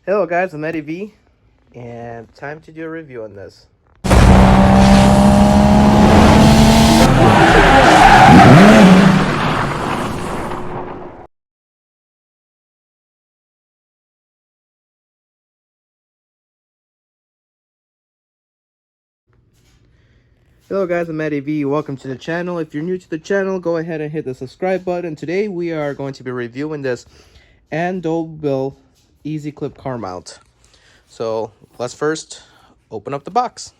Hello guys, I'm Eddie V, and time to do a review on this. Hello guys, I'm Eddie V. Welcome to the channel. If you're new to the channel, go ahead and hit the subscribe button. Today we are going to be reviewing this Andobil Easy Clip car mount. So let's first open up the box.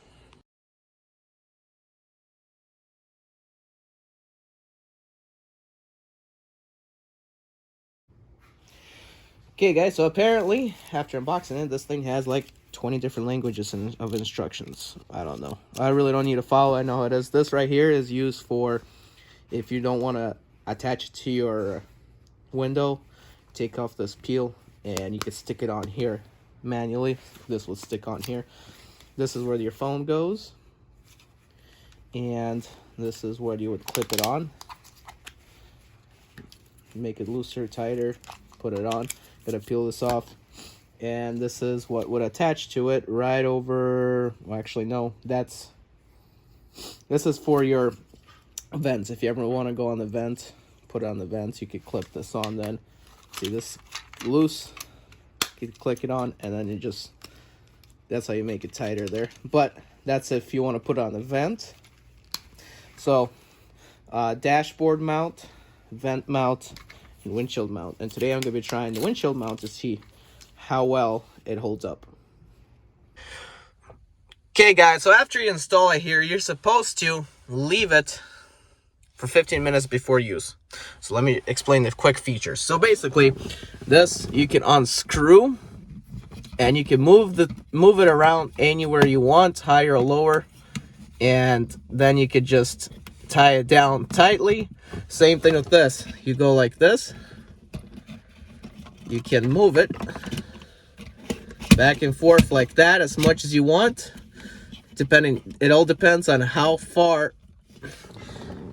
Okay guys, so apparently after unboxing it, this thing has like 20 different languages of instructions. I don't know. I really don't need to follow. I know how it is. This right here is used for if you don't want to attach it to your window. Take off this peel and you can stick it on here manually. This will stick on here. This is where your phone goes, and this is where you would clip it on. Make it looser, tighter, put it on. Gotta peel this off, and this is what would attach to it right over. Well, actually no, this is for your vents. If you ever want to go on the vent, put it on the vents, you could clip this on. Then see this loose, you can click it on, and then you just, that's how you make it tighter there. But that's if you want to put it on the vent. So dashboard mount, vent mount, and windshield mount. And today I'm going to be trying the windshield mount to see how well it holds up. Okay guys, so after you install it here, you're supposed to leave it for 15 minutes before use. So let me explain the quick features. So basically, this you can unscrew and you can move it around anywhere you want, higher or lower, and then you could just tie it down tightly. Same thing with this. You go like this. You can move it back and forth like that as much as you want. It all depends on how far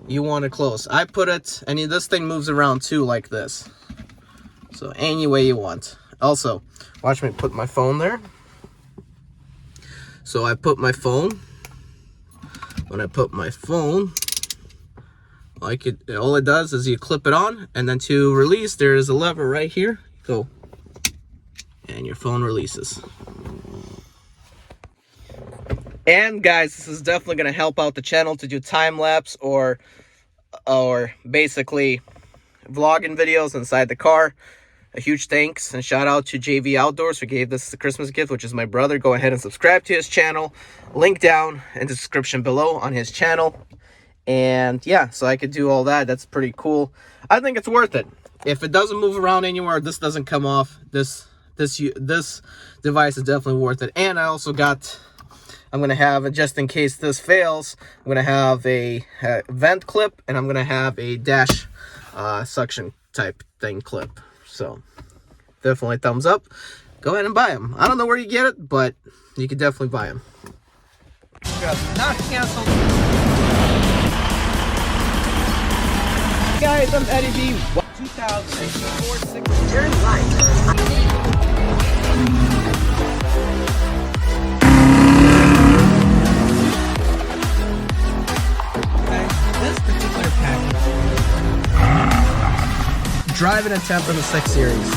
you want to close. I put it, and this thing moves around too like this. So any way you want. Also, watch me put my phone there. So I put my phone. When I put my phone, all it does is you clip it on, and then to release, there is a lever right here. Go, and your phone releases. And guys, this is definitely going to help out the channel to do time lapse or basically vlogging videos inside the car. A huge thanks and shout out to JV Outdoors who gave this as a Christmas gift, which is my brother. Go ahead and subscribe to his channel. Link down in the description below on his channel. And yeah, so I could do all that. That's pretty cool. I think it's worth it. If it doesn't move around anywhere, this doesn't come off, this device is definitely worth it. And I also got, I'm going to have, just in case this fails, I'm going to have a vent clip, and I'm going to have a dash suction type thing clip. So definitely thumbs up. Go ahead and buy them. I don't know where you get it, but you can definitely buy them. Not canceled. Guys, I'm Eddie V. 2004 turn right. This particular package, drive an attempt on the 6 Series.